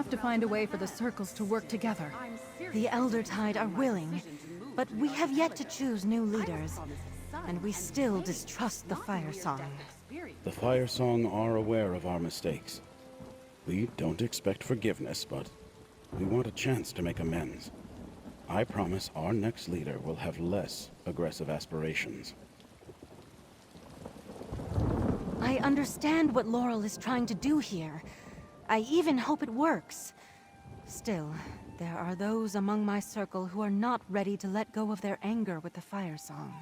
have to find a way for the circles to work together. The Elder Tide are willing, but we have yet to choose new leaders, and we still distrust the Fire Song. The Fire Song are aware of our mistakes. We don't expect forgiveness, but we want a chance to make amends. I promise our next leader will have less aggressive aspirations. I understand what Laurel is trying to do here. I even hope it works. Still, there are those among my circle who are not ready to let go of their anger with the Fire Song.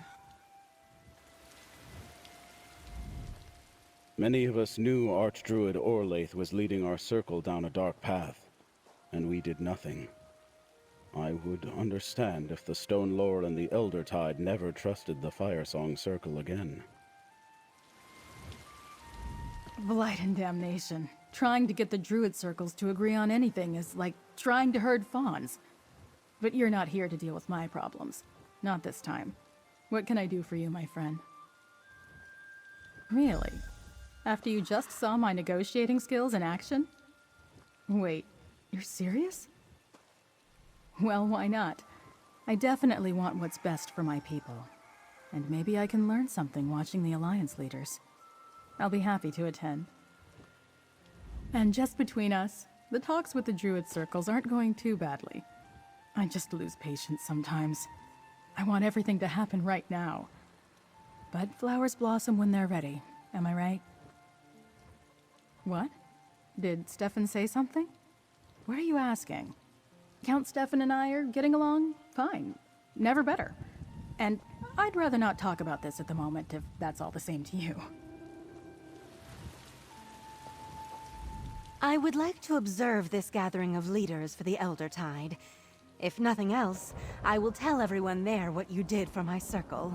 Many of us knew Archdruid Orlaith was leading our circle down a dark path, and we did nothing. I would understand if the Stone Laurel and the Elder Tide never trusted the Fire Song circle again. Blight and damnation. Trying to get the druid circles to agree on anything is like trying to herd fawns. But you're not here to deal with my problems. Not this time. What can I do for you, my friend? Really? After you just saw my negotiating skills in action? Wait, you're serious? Well, why not? I definitely want what's best for my people. And maybe I can learn something watching the Alliance leaders. I'll be happy to attend. And just between us, the talks with the Druid circles aren't going too badly. I just lose patience sometimes. I want everything to happen right now. But flowers blossom when they're ready, am I right? What? Did Stefan say something? What are you asking? Count Stefan and I are getting along fine. Never better. And I'd rather not talk about this at the moment if that's all the same to you. I would like to observe this gathering of leaders for the Elder Tide. If nothing else, I will tell everyone there what you did for my circle.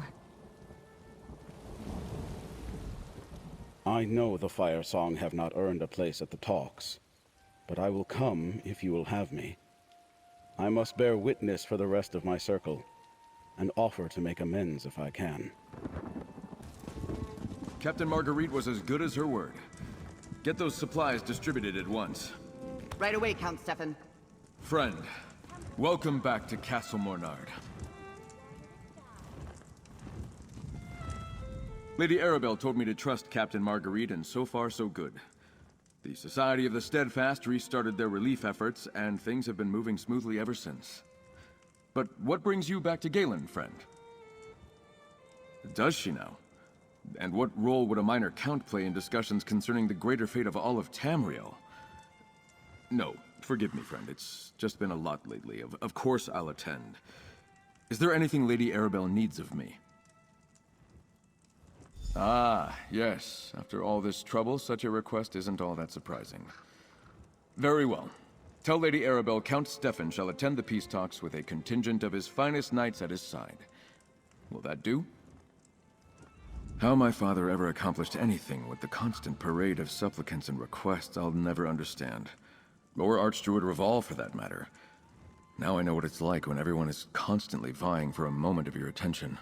I know the Fire Song have not earned a place at the talks, but I will come if you will have me. I must bear witness for the rest of my circle, and offer to make amends if I can. Captain Marguerite was as good as her word. Get those supplies distributed at once. Right away, Count Stefan. Friend, welcome back to Castle Mornard. Lady Arabelle told me to trust Captain Marguerite, and so far so good. The Society of the Steadfast restarted their relief efforts, and things have been moving smoothly ever since. But what brings you back to Galen, friend? Does she now? And what role would a minor count play in discussions concerning the greater fate of all of Tamriel? No, forgive me, friend. It's just been a lot lately. Of course I'll attend. Is there anything Lady Arabelle needs of me? Ah, yes. After all this trouble, such a request isn't all that surprising. Very well. Tell Lady Arabelle Count Stefan shall attend the peace talks with a contingent of his finest knights at his side. Will that do? How my father ever accomplished anything with the constant parade of supplicants and requests, I'll never understand. Or Archdruid Revolve, for that matter. Now I know what it's like when everyone is constantly vying for a moment of your attention.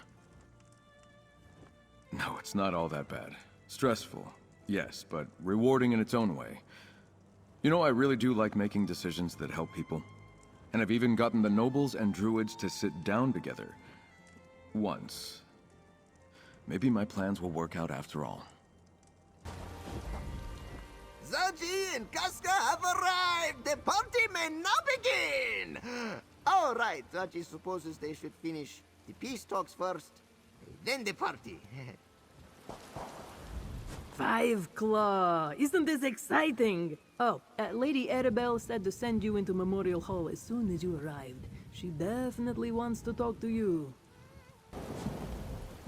No, it's not all that bad. Stressful, yes, but rewarding in its own way. You know, I really do like making decisions that help people. And I've even gotten the nobles and druids to sit down together. Once. Maybe my plans will work out after all. Zaji and Casca have arrived! The party may now begin! All right, Zaji supposes they should finish the peace talks first, then the party. Five Claw! Isn't this exciting? Oh, Lady Arabelle said to send you into Memorial Hall as soon as you arrived. She definitely wants to talk to you.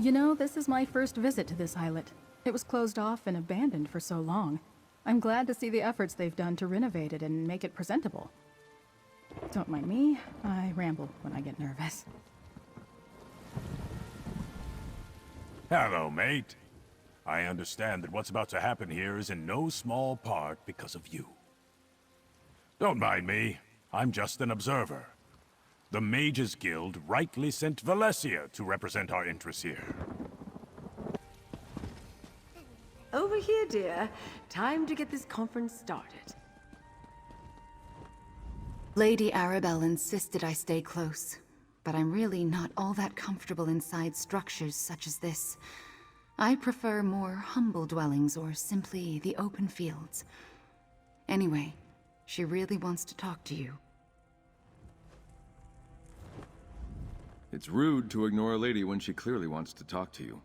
You know, this is my first visit to this islet. It was closed off and abandoned for so long. I'm glad to see the efforts they've done to renovate it and make it presentable. Don't mind me, I ramble when I get nervous. Hello, mate. I understand that what's about to happen here is in no small part because of you. Don't mind me. I'm just an observer. The Mages Guild rightly sent Valencia to represent our interests here. Over here, dear. Time to get this conference started. Lady Arabelle insisted I stay close, but I'm really not all that comfortable inside structures such as this. I prefer more humble dwellings or simply the open fields. Anyway, she really wants to talk to you. It's rude to ignore a lady when she clearly wants to talk to you.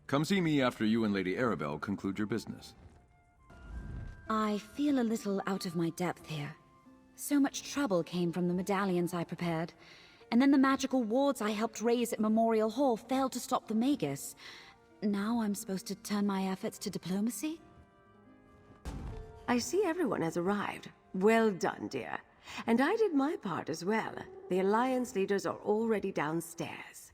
Come see me after you and Lady Arabelle conclude your business. I feel a little out of my depth here. So much trouble came from the medallions I prepared, and then the magical wards I helped raise at Memorial Hall failed to stop the Magus. Now I'm supposed to turn my efforts to diplomacy? I see everyone has arrived. Well done, dear. And I did my part as well. The Alliance leaders are already downstairs.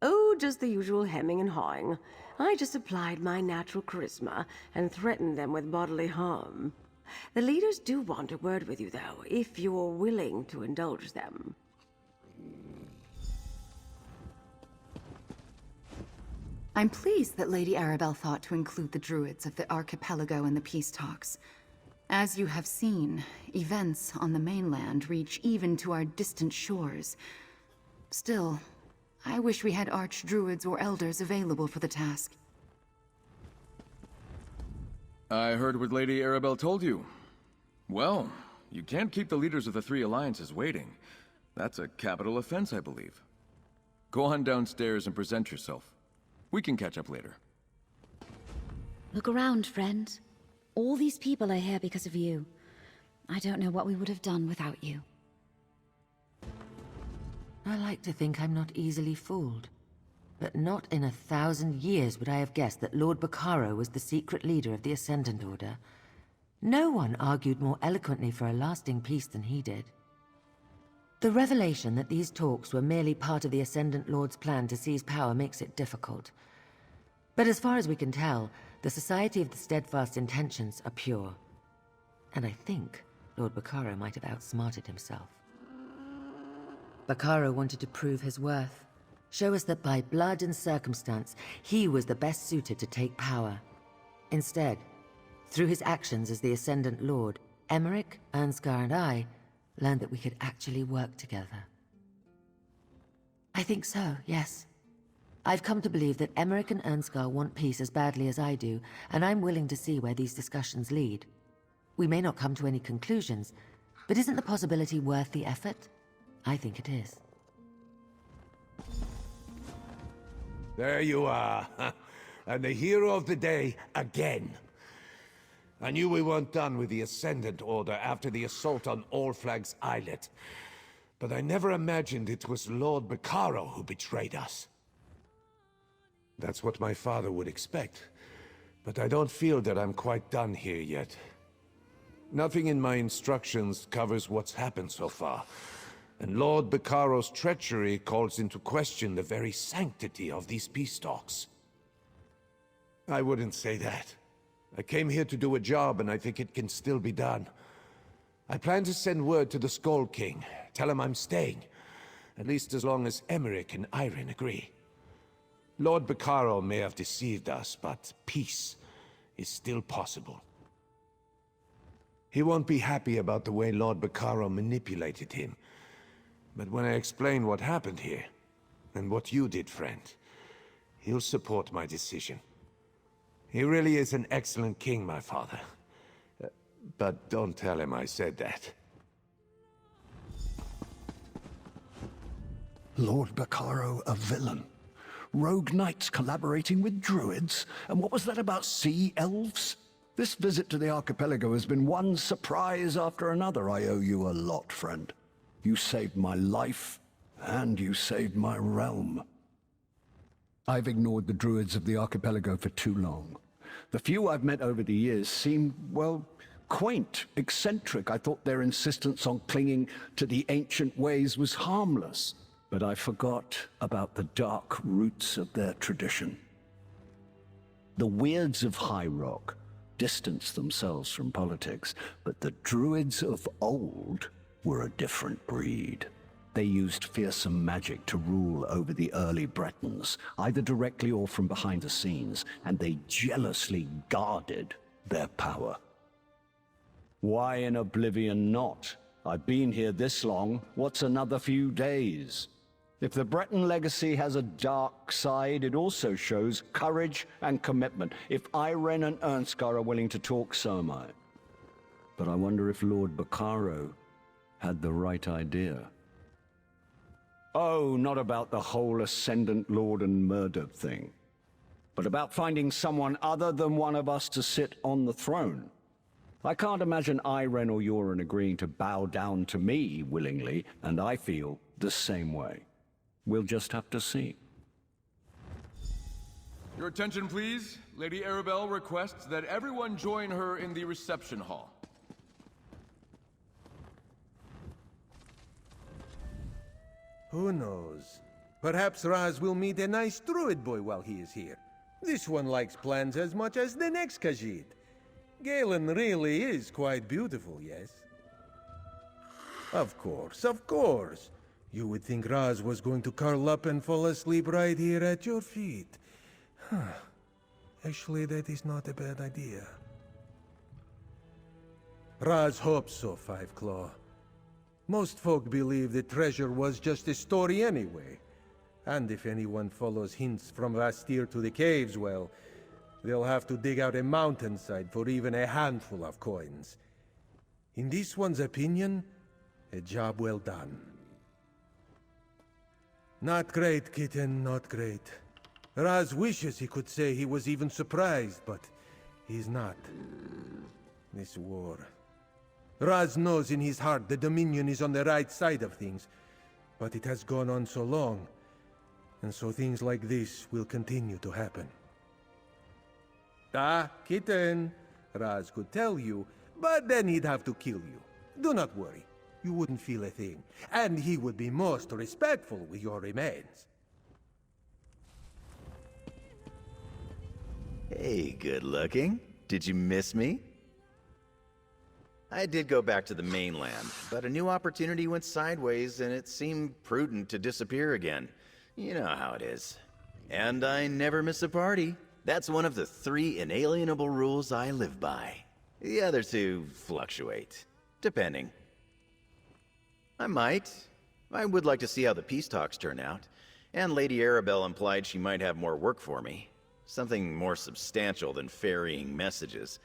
Oh, just the usual hemming and hawing. I just applied my natural charisma and threatened them with bodily harm. The leaders do want a word with you, though, if you're willing to indulge them. I'm pleased that Lady Arabelle thought to include the Druids of the Archipelago in the peace talks. As you have seen, events on the mainland reach even to our distant shores. Still, I wish we had Archdruids or Elders available for the task. I heard what Lady Arabelle told you. Well, you can't keep the leaders of the three alliances waiting. That's a capital offense, I believe. Go on downstairs and present yourself. We can catch up later. Look around, friend. All these people are here because of you. I don't know what we would have done without you. I like to think I'm not easily fooled. But not in 1,000 years would I have guessed that Lord Bacaro was the secret leader of the Ascendant Order. No one argued more eloquently for a lasting peace than he did. The revelation that these talks were merely part of the Ascendant Lord's plan to seize power makes it difficult. But as far as we can tell, the Society of the Steadfast Intentions are pure. And I think Lord Bacaro might have outsmarted himself. Bacaro wanted to prove his worth. Show us that by blood and circumstance, he was the best suited to take power. Instead, through his actions as the Ascendant Lord, Emmerich, Ansgar, and I learned that we could actually work together. I think so, yes. I've come to believe that Emmerich and Ansgar want peace as badly as I do, and I'm willing to see where these discussions lead. We may not come to any conclusions, but isn't the possibility worth the effort? I think it is. There you are. And the hero of the day again. I knew we weren't done with the Ascendant Order after the assault on All Flags Islet. But I never imagined it was Lord Bacaro who betrayed us. That's what my father would expect. But I don't feel that I'm quite done here yet. Nothing in my instructions covers what's happened so far. And Lord Bacaro's treachery calls into question the very sanctity of these peace talks. I wouldn't say that. I came here to do a job, and I think it can still be done. I plan to send word to the Skull King, tell him I'm staying, at least as long as Emmerich and Irene agree. Lord Bacaro may have deceived us, but peace is still possible. He won't be happy about the way Lord Bacaro manipulated him. But when I explain what happened here, and what you did, friend, he'll support my decision. He really is an excellent king, my father. But don't tell him I said that. Lord Bacaro, a villain. Rogue knights collaborating with druids? And what was that about sea elves? This visit to the archipelago has been one surprise after another. I owe you a lot, friend. You saved my life, and you saved my realm. I've ignored the druids of the archipelago for too long. The few I've met over the years seem, well, quaint, eccentric. I thought their insistence on clinging to the ancient ways was harmless. But I forgot about the dark roots of their tradition. The weirds of High Rock distanced themselves from politics, but the druids of old were a different breed. They used fearsome magic to rule over the early Bretons, either directly or from behind the scenes, and they jealously guarded their power. Why in oblivion not? I've been here this long, what's another few days? If the Breton legacy has a dark side, it also shows courage and commitment. If Irene and Ernskar are willing to talk, so am I. But I wonder if Lord Bacaro had the right idea. Oh, not about the whole Ascendant Lord and murder thing, but about finding someone other than one of us to sit on the throne. I can't imagine Irene or Yoren agreeing to bow down to me willingly, and I feel the same way. We'll just have to see. Your attention, please. Lady Arabelle requests that everyone join her in the reception hall. Who knows? Perhaps Raz will meet a nice druid boy while he is here. This one likes plants as much as the next Khajiit. Galen really is quite beautiful, yes? Of course, of course. You would think Raz was going to curl up and fall asleep right here at your feet. Huh. Actually, that is not a bad idea. Raz hopes so, Five Claw. Most folk believe the treasure was just a story anyway. And if anyone follows hints from Vastir to the caves, well, they'll have to dig out a mountainside for even a handful of coins. In this one's opinion, a job well done. Not great, kitten, not great. Raz wishes he could say he was even surprised, but he's not. This war. Raz knows in his heart the Dominion is on the right side of things, but it has gone on so long, and so things like this will continue to happen. Ah, kitten, Raz could tell you, but then he'd have to kill you. Do not worry, you wouldn't feel a thing, and he would be most respectful with your remains. Hey, good looking. Did you miss me? I did go back to the mainland, but a new opportunity went sideways and it seemed prudent to disappear again. You know how it is. And I never miss a party. That's one of the 3 inalienable rules I live by. The other 2 fluctuate, depending. I would like to see how the peace talks turn out. And Lady Arabelle implied she might have more work for me. Something more substantial than ferrying messages.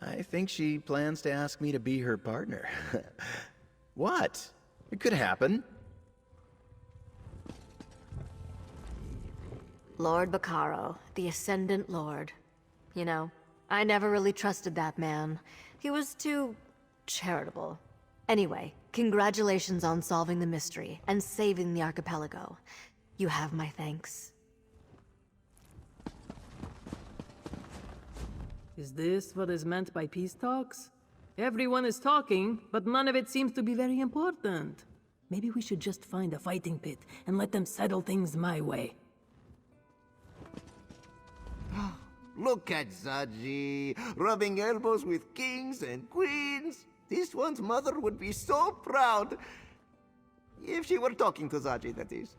I think she plans to ask me to be her partner. What? It could happen. Lord Bacaro, the Ascendant Lord. You know, I never really trusted that man. He was too charitable. Anyway, congratulations on solving the mystery and saving the archipelago. You have my thanks. Is this what is meant by peace talks? Everyone is talking, but none of it seems to be very important. Maybe we should just find a fighting pit and let them settle things my way. Look at Zaji, rubbing elbows with kings and queens. This one's mother would be so proud. If she were talking to Zaji, that is.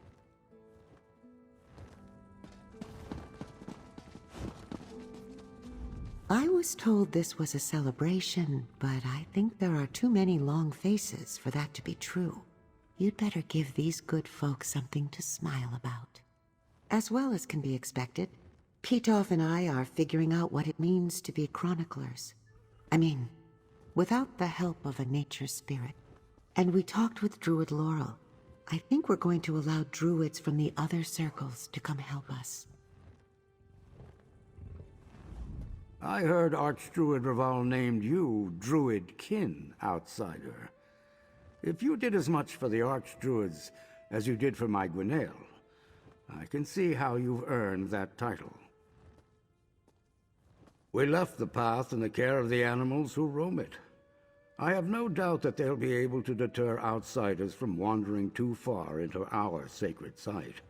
I was told this was a celebration, but I think there are too many long faces for that to be true. You'd better give these good folks something to smile about. As well as can be expected, Pitov and I are figuring out what it means to be chroniclers. I mean, without the help of a nature spirit. And we talked with Druid Laurel. I think we're going to allow druids from the other circles to come help us. I heard Archdruid Raval named you Druid Kin, outsider. If you did as much for the Archdruids as you did for my Gwenail, I can see how you've earned that title. We left the path in the care of the animals who roam it. I have no doubt that they'll be able to deter outsiders from wandering too far into our sacred site.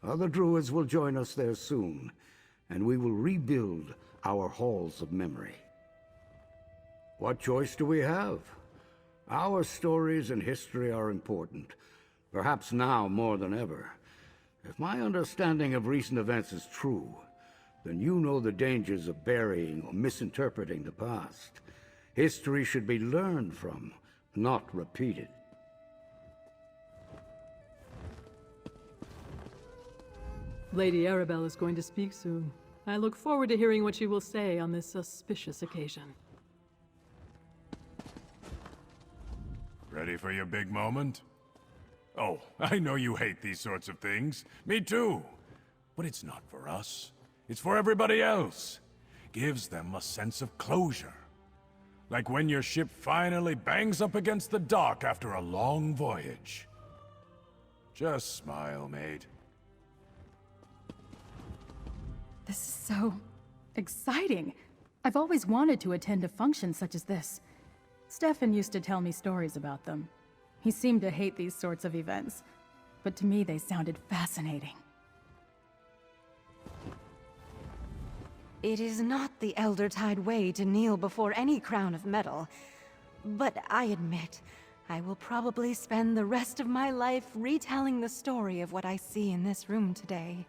Other druids will join us there soon, and we will rebuild our halls of memory. What choice do we have? Our stories and history are important, perhaps now more than ever. If my understanding of recent events is true, then you know the dangers of burying or misinterpreting the past. History should be learned from, not repeated. Lady Arabelle is going to speak soon. I look forward to hearing what she will say on this auspicious occasion. Ready for your big moment? Oh, I know you hate these sorts of things. Me too. But it's not for us. It's for everybody else. Gives them a sense of closure. Like when your ship finally bangs up against the dock after a long voyage. Just smile, mate. This is so exciting. I've always wanted to attend a function such as this. Stefan used to tell me stories about them. He seemed to hate these sorts of events, but to me they sounded fascinating. It is not the Elder-Tide way to kneel before any crown of metal. But I admit, I will probably spend the rest of my life retelling the story of what I see in this room today.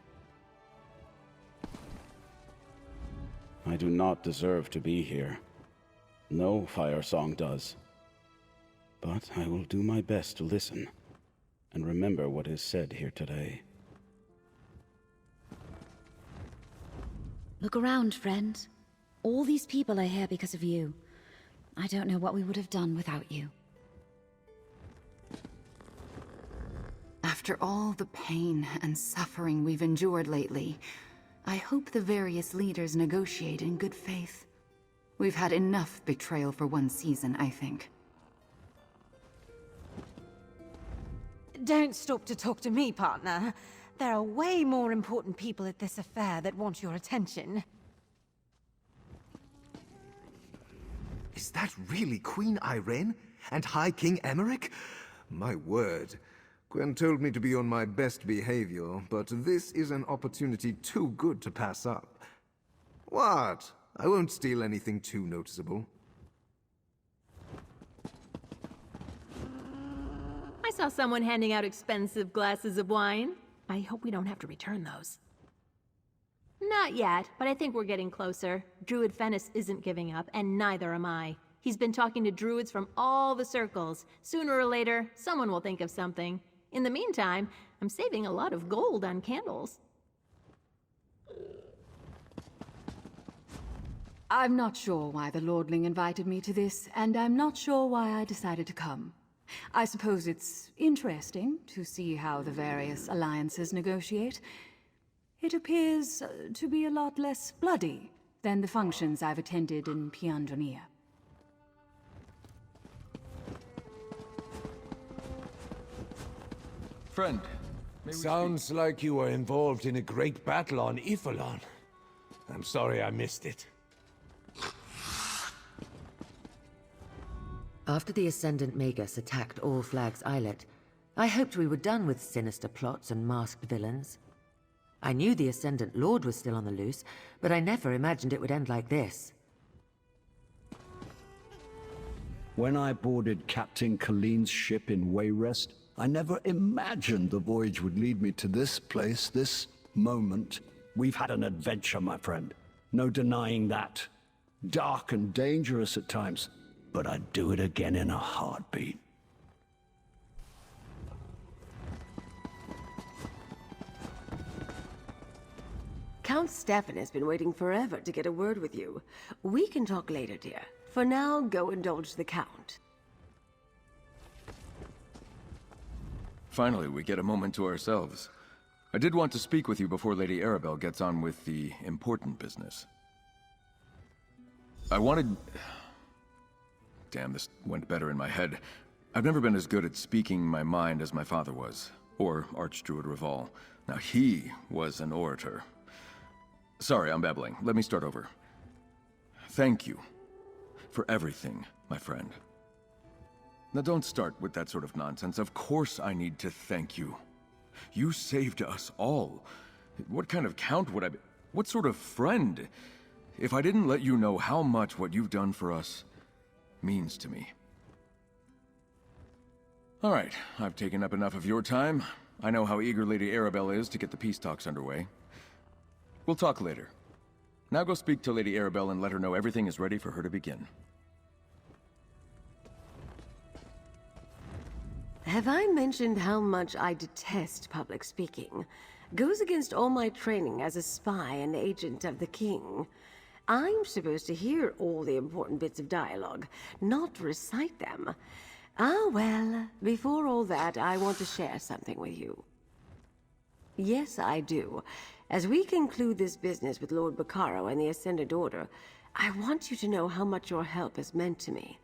I do not deserve to be here. No fire song does. But I will do my best to listen, and remember what is said here today. Look around, friend. All these people are here because of you. I don't know what we would have done without you. After all the pain and suffering we've endured lately, I hope the various leaders negotiate in good faith. We've had enough betrayal for one season, I think. Don't stop to talk to me, partner. There are way more important people at this affair that want your attention. Is that really Queen Irene? And High King Emmerich? My word. Gwen told me to be on my best behavior, but this is an opportunity too good to pass up. What? I won't steal anything too noticeable. I saw someone handing out expensive glasses of wine. I hope we don't have to return those. Not yet, but I think we're getting closer. Druid Fennis isn't giving up, and neither am I. He's been talking to druids from all the circles. Sooner or later, someone will think of something. In the meantime, I'm saving a lot of gold on candles. I'm not sure why the Lordling invited me to this, and I'm not sure why I decided to come. I suppose it's interesting to see how the various alliances negotiate. It appears to be a lot less bloody than the functions I've attended in Piandronia. Friend, sounds like you were involved in a great battle on Ifalon. I'm sorry I missed it. After the Ascendant Magus attacked All Flags Islet, I hoped we were done with sinister plots and masked villains. I knew the Ascendant Lord was still on the loose, but I never imagined it would end like this. When I boarded Captain Colleen's ship in Wayrest, I never imagined the voyage would lead me to this place, this moment. We've had an adventure, my friend. No denying that. Dark and dangerous at times, but I'd do it again in a heartbeat. Count Stefan has been waiting forever to get a word with you. We can talk later, dear. For now, go indulge the Count. Finally, we get a moment to ourselves. I did want to speak with you before Lady Arabelle gets on with the important business. I wanted... Damn, this went better in my head. I've never been as good at speaking my mind as my father was, or Archdruid Reval. Now, he was an orator. Sorry, I'm babbling. Let me start over. Thank you for everything, my friend. Now, don't start with that sort of nonsense. Of course I need to thank you. You saved us all. What kind of count would I be? What sort of friend? If I didn't let you know how much what you've done for us means to me. All right, I've taken up enough of your time. I know how eager Lady Arabelle is to get the peace talks underway. We'll talk later. Now go speak to Lady Arabelle and let her know everything is ready for her to begin. Have I mentioned how much I detest public speaking? Goes against all my training as a spy and agent of the king. I'm supposed to hear all the important bits of dialogue, not recite them. Ah, well, before all that, I want to share something with you. Yes, I do. As we conclude this business with Lord Baccaro and the Ascendant Order, I want you to know how much your help has meant to me.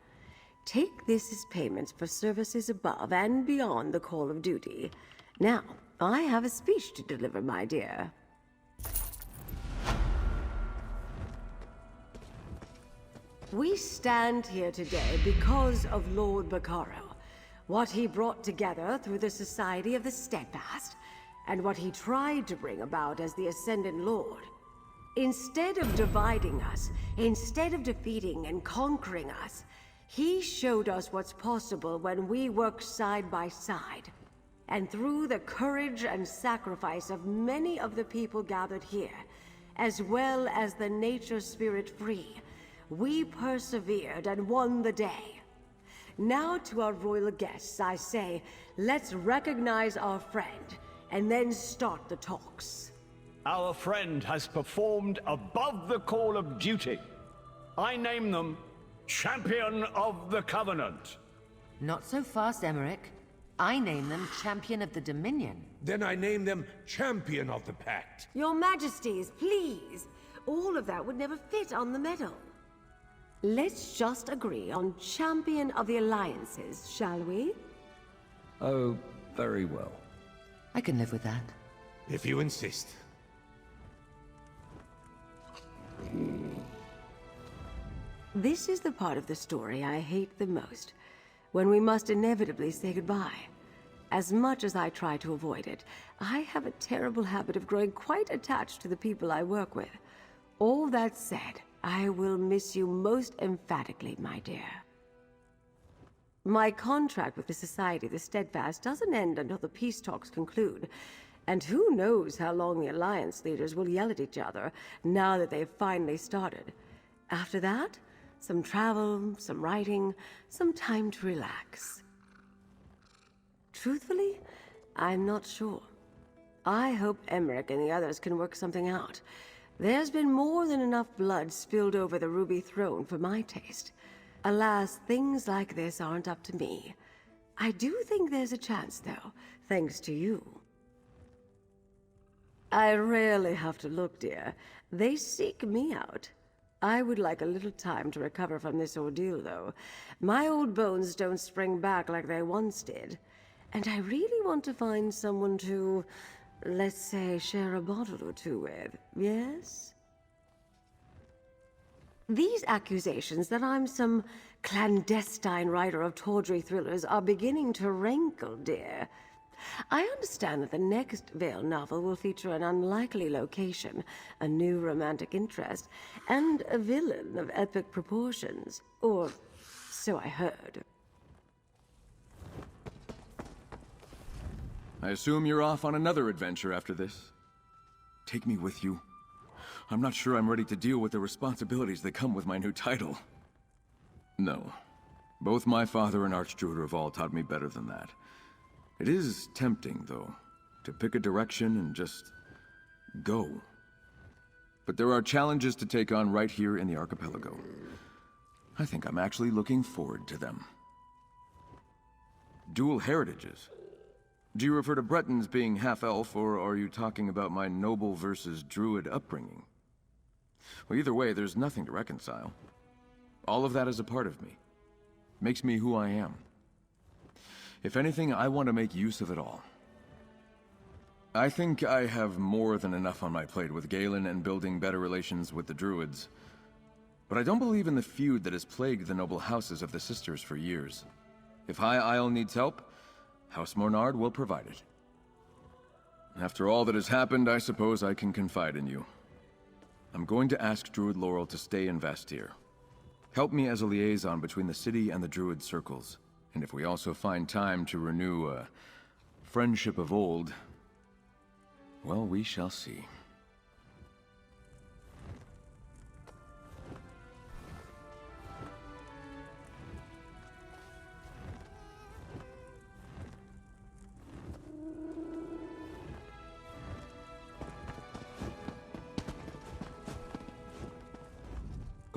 Take this as payment for services above and beyond the call of duty. Now, I have a speech to deliver, my dear. We stand here today because of Lord Baccaro. What he brought together through the Society of the Steadfast, and what he tried to bring about as the Ascendant Lord. Instead of dividing us, instead of defeating and conquering us, he showed us what's possible when we work side by side. And through the courage and sacrifice of many of the people gathered here, as well as the nature spirit free, we persevered and won the day. Now to our royal guests, I say, let's recognize our friend, and then start the talks. Our friend has performed above the call of duty. I name them Champion of the Covenant. Not so fast, Emmerich. I name them Champion of the Dominion. Then I name them Champion of the Pact. Your Majesties, please! All of that would never fit on the medal. Let's just agree on Champion of the Alliances, shall we? Oh, very well. I can live with that. If you insist. This is the part of the story I hate the most, when we must inevitably say goodbye. As much as I try to avoid it, I have a terrible habit of growing quite attached to the people I work with. All that said, I will miss you most emphatically, my dear. My contract with the Society of the Steadfast doesn't end until the peace talks conclude, and who knows how long the Alliance leaders will yell at each other now that they've finally started. After that, some travel, some writing, some time to relax. Truthfully, I'm not sure. I hope Emmerich and the others can work something out. There's been more than enough blood spilled over the Ruby Throne for my taste. Alas, things like this aren't up to me. I do think there's a chance, though, thanks to you. I rarely have to look, dear. They seek me out. I would like a little time to recover from this ordeal, though. My old bones don't spring back like they once did. And I really want to find someone to, let's say, share a bottle or two with, yes? These accusations that I'm some clandestine writer of tawdry thrillers are beginning to rankle, dear. I understand that the next Vale novel will feature an unlikely location, a new romantic interest, and a villain of epic proportions. Or so I heard. I assume you're off on another adventure after this. Take me with you. I'm not sure I'm ready to deal with the responsibilities that come with my new title. No. Both my father and Archdruid Reval taught me better than that. It is tempting, though, to pick a direction and just go. But there are challenges to take on right here in the archipelago. I think I'm actually looking forward to them. Dual heritages. Do you refer to Bretons being half-elf, or are you talking about my noble versus druid upbringing? Well, either way, there's nothing to reconcile. All of that is a part of me. Makes me who I am. If anything, I want to make use of it all. I think I have more than enough on my plate with Galen and building better relations with the druids. But I don't believe in the feud that has plagued the noble houses of the Sisters for years. If High Isle needs help, House Mornard will provide it. After all that has happened, I suppose I can confide in you. I'm going to ask Druid Laurel to stay in Vastir. Help me as a liaison between the city and the Druid circles. And if we also find time to renew a friendship of old, well, we shall see.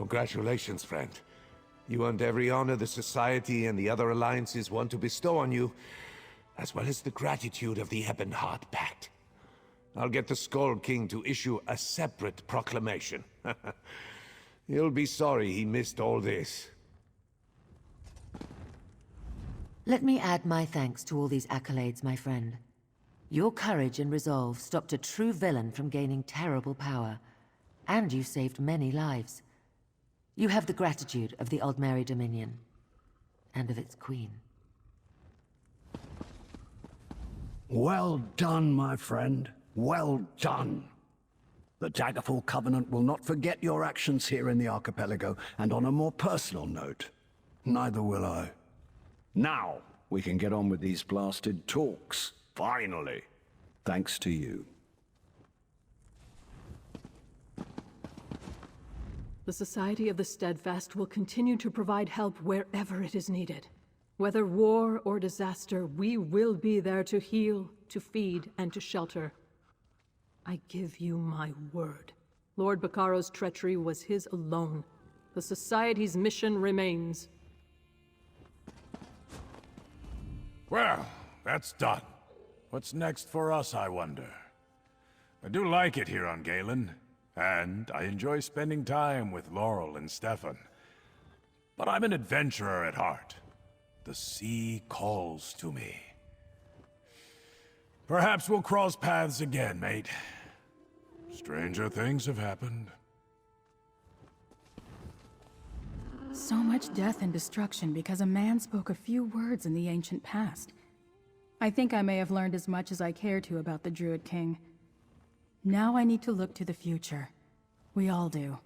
Congratulations, friend. You earned every honor the Society and the other alliances want to bestow on you, as well as the gratitude of the Ebon Heart Pact. I'll get the Skull King to issue a separate proclamation. He'll be sorry he missed all this. Let me add my thanks to all these accolades, my friend. Your courage and resolve stopped a true villain from gaining terrible power, and you saved many lives. You have the gratitude of the Aldmeri Dominion, and of its queen. Well done, my friend. Well done. The Daggerfall Covenant will not forget your actions here in the archipelago, and on a more personal note, neither will I. Now, we can get on with these blasted talks. Finally. Thanks to you. The Society of the Steadfast will continue to provide help wherever it is needed. Whether war or disaster, we will be there to heal, to feed, and to shelter. I give you my word. Lord Baccaro's treachery was his alone. The Society's mission remains. Well, that's done. What's next for us, I wonder? I do like it here on Galen, and I enjoy spending time with Laurel and Stefan. But I'm an adventurer at heart. The sea calls to me. Perhaps we'll cross paths again, mate. Stranger things have happened. So much death and destruction because a man spoke a few words in the ancient past. I think I may have learned as much as I care to about the Druid King. Now I need to look to the future. We all do.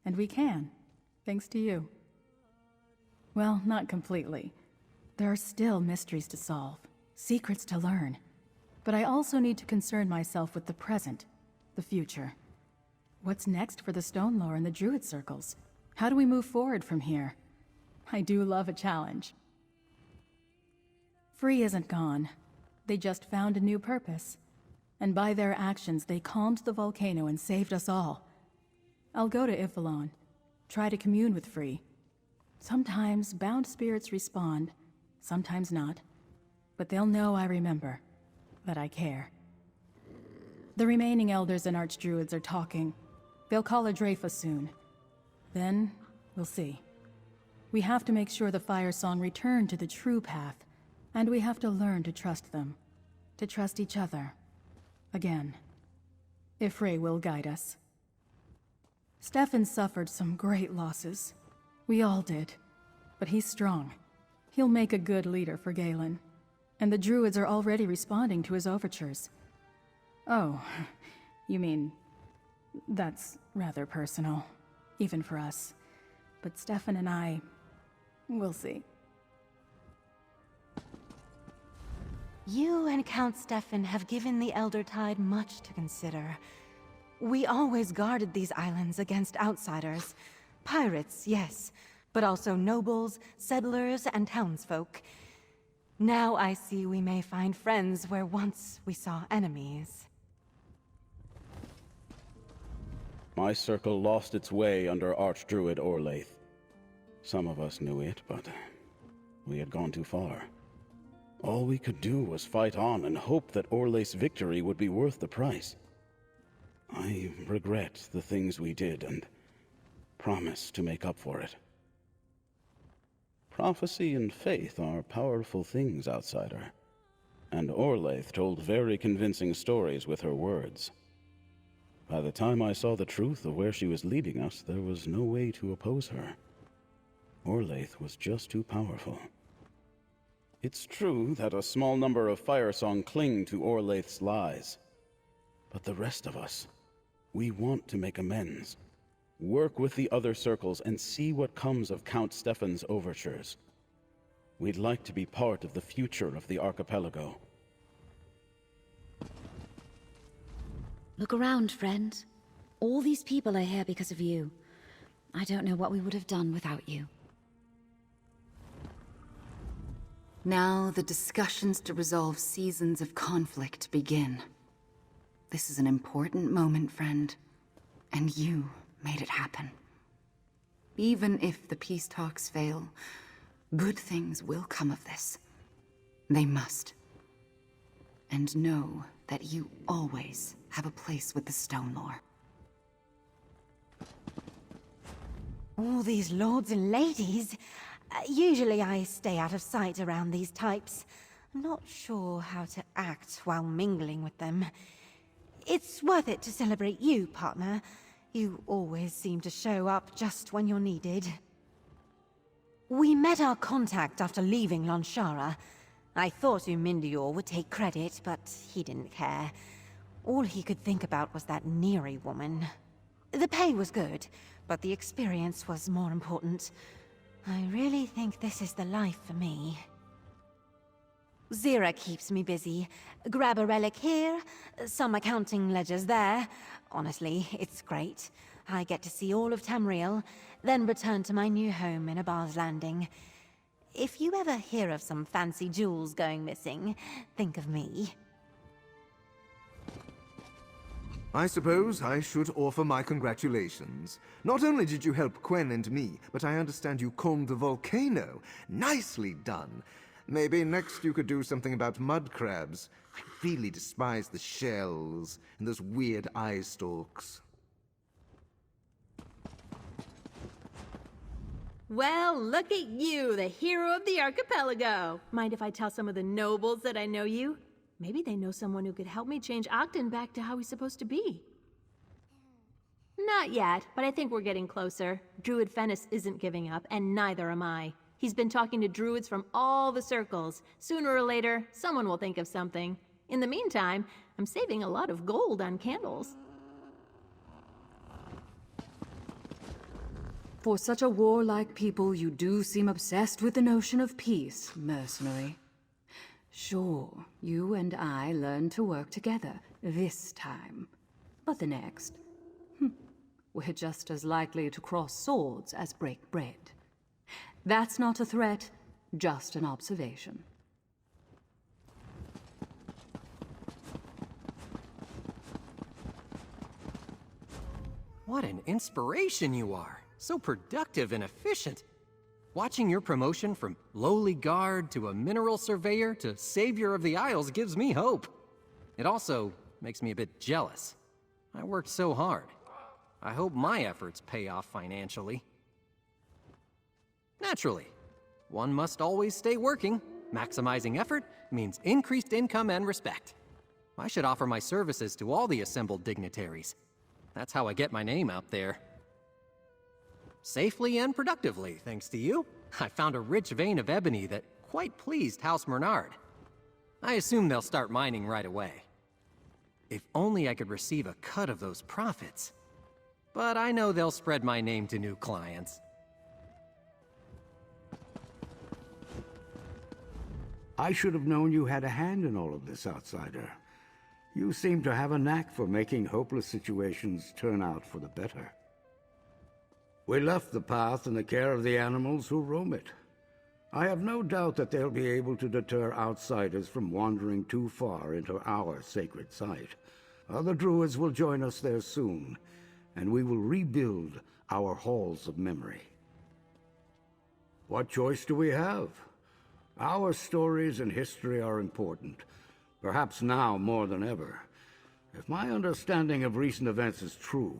And we can, thanks to you. Well, not completely. There are still mysteries to solve, secrets to learn. But I also need to concern myself with the present, the future. What's next for the Stone Lore and the Druid circles? How do we move forward from here? I do love a challenge. Free isn't gone. They just found a new purpose. And by their actions, they calmed the volcano and saved us all. I'll go to Ipholon, try to commune with Free. Sometimes bound spirits respond, sometimes not. But they'll know I remember, that I care. The remaining elders and archdruids are talking. They'll call a Drafa soon. Then, we'll see. We have to make sure the Fire Song return to the true path, and we have to learn to trust them. To trust each other. Again. Ifrei will guide us. Stefan suffered some great losses. We all did. But he's strong. He'll make a good leader for Galen. And the Druids are already responding to his overtures. Oh, you mean... that's rather personal. Even for us. But Stefan and I... we'll see. You and Count Stefan have given the Elder Tide much to consider. We always guarded these islands against outsiders. Pirates, yes, but also nobles, settlers, and townsfolk. Now I see we may find friends where once we saw enemies. My circle lost its way under Archdruid Orlaith. Some of us knew it, but we had gone too far. All we could do was fight on and hope that Orlaith's victory would be worth the price. I regret the things we did and promise to make up for it. Prophecy and faith are powerful things, outsider. And Orlaith told very convincing stories with her words. By the time I saw the truth of where she was leading us, there was no way to oppose her. Orlaith was just too powerful. It's true that a small number of Firesong cling to Orlaith's lies. But the rest of us, we want to make amends. Work with the other circles and see what comes of Count Stefan's overtures. We'd like to be part of the future of the archipelago. Look around, friend. All these people are here because of you. I don't know what we would have done without you. Now the discussions to resolve seasons of conflict begin. This is an important moment, friend. And you made it happen. Even if the peace talks fail, good things will come of this. They must. And know that you always have a place with the Stone Lore. All these lords and ladies. Usually I stay out of sight around these types. I'm not sure how to act while mingling with them. It's worth it to celebrate you, partner. You always seem to show up just when you're needed. We met our contact after leaving Lanshara. I thought Umindior would take credit, but he didn't care. All he could think about was that Neri woman. The pay was good, but the experience was more important. I really think this is the life for me. Zira keeps me busy. Grab a relic here, some accounting ledgers there. Honestly, it's great. I get to see all of Tamriel, then return to my new home in Abar's Landing. If you ever hear of some fancy jewels going missing, think of me. I suppose I should offer my congratulations. Not only did you help Quen and me, but I understand you calmed the volcano. Nicely done. Maybe next you could do something about mud crabs. I really despise the shells and those weird eye stalks. Well, look at you, the hero of the archipelago. Mind if I tell some of the nobles that I know you? Maybe they know someone who could help me change Ogden back to how he's supposed to be. Not yet, but I think we're getting closer. Druid Fennis isn't giving up, and neither am I. He's been talking to druids from all the circles. Sooner or later, someone will think of something. In the meantime, I'm saving a lot of gold on candles. For such a warlike people, you do seem obsessed with the notion of peace, mercenary. Sure, you and I learned to work together, this time. But the next? We're just as likely to cross swords as break bread. That's not a threat, just an observation. What an inspiration you are! So productive and efficient. Watching your promotion from lowly guard to a mineral surveyor to savior of the Isles gives me hope. It also makes me a bit jealous. I worked so hard. I hope my efforts pay off financially. Naturally, one must always stay working. Maximizing effort means increased income and respect. I should offer my services to all the assembled dignitaries. That's how I get my name out there. Safely and productively, thanks to you. I found a rich vein of ebony that quite pleased House Bernard. I assume they'll start mining right away. If only I could receive a cut of those profits. But I know they'll spread my name to new clients. I should have known you had a hand in all of this, outsider. You seem to have a knack for making hopeless situations turn out for the better. We left the path in the care of the animals who roam it. I have no doubt that they'll be able to deter outsiders from wandering too far into our sacred site. Other druids will join us there soon, and we will rebuild our halls of memory. What choice do we have? Our stories and history are important, perhaps now more than ever. If my understanding of recent events is true,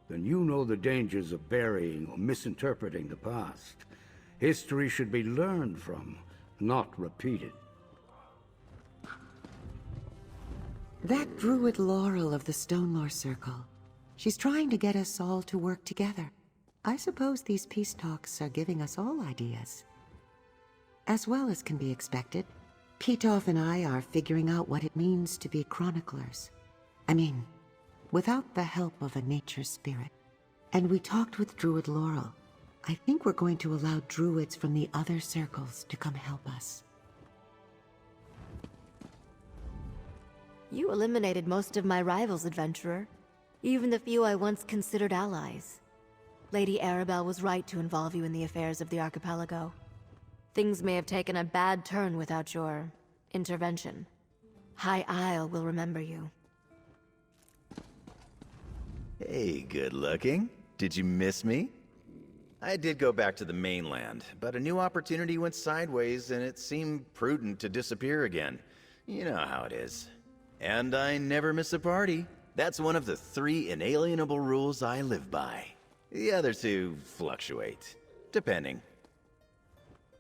then you know the dangers of burying or misinterpreting the past. History should be learned from, not repeated. That druid Laurel of the Stonelore Circle. She's trying to get us all to work together. I suppose these peace talks are giving us all ideas. As well as can be expected, Pitoff and I are figuring out what it means to be chroniclers. I mean, without the help of a nature spirit. And we talked with Druid Laurel. I think we're going to allow druids from the other circles to come help us. You eliminated most of my rivals, adventurer. Even the few I once considered allies. Lady Arabelle was right to involve you in the affairs of the archipelago. Things may have taken a bad turn without your intervention. High Isle will remember you. Hey, good looking. Did you miss me? I did go back to the mainland, but a new opportunity went sideways and it seemed prudent to disappear again. You know how it is. And I never miss a party. That's one of the 3 inalienable rules I live by. The other 2 fluctuate, depending.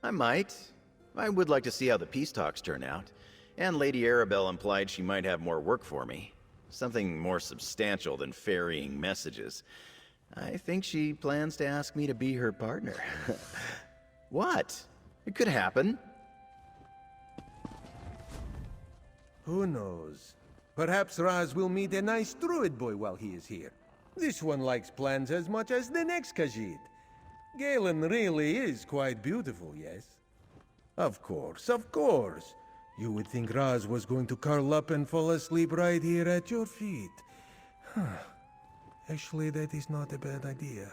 I would like to see how the peace talks turn out. And Lady Arabelle implied she might have more work for me. Something more substantial than ferrying messages. I think she plans to ask me to be her partner. What? It could happen. Who knows? Perhaps Raz will meet a nice druid boy while he is here. This one likes plants as much as the next Khajiit. Galen really is quite beautiful, yes? Of course, of course. You would think Raz was going to curl up and fall asleep right here at your feet. Huh. Actually, that is not a bad idea.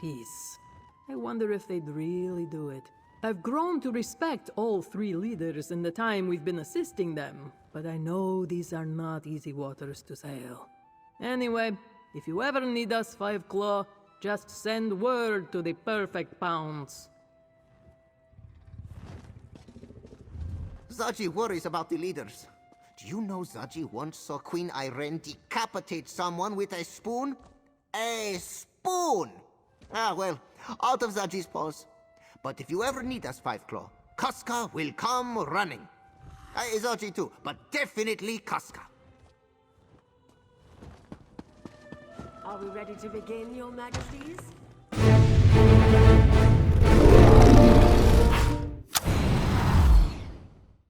Peace. I wonder if they'd really do it. I've grown to respect all 3 leaders in the time we've been assisting them, but I know these are not easy waters to sail. Anyway, if you ever need us, Five Claw, just send word to the Perfect Pounds. Zaji worries about the leaders. Do you know Zaji once saw Queen Irene decapitate someone with a spoon? A spoon! Ah, well, out of Zaji's paws. But if you ever need us, Five Claw, Casca will come running. Zaji too, but definitely Casca. Are we ready to begin, your majesties?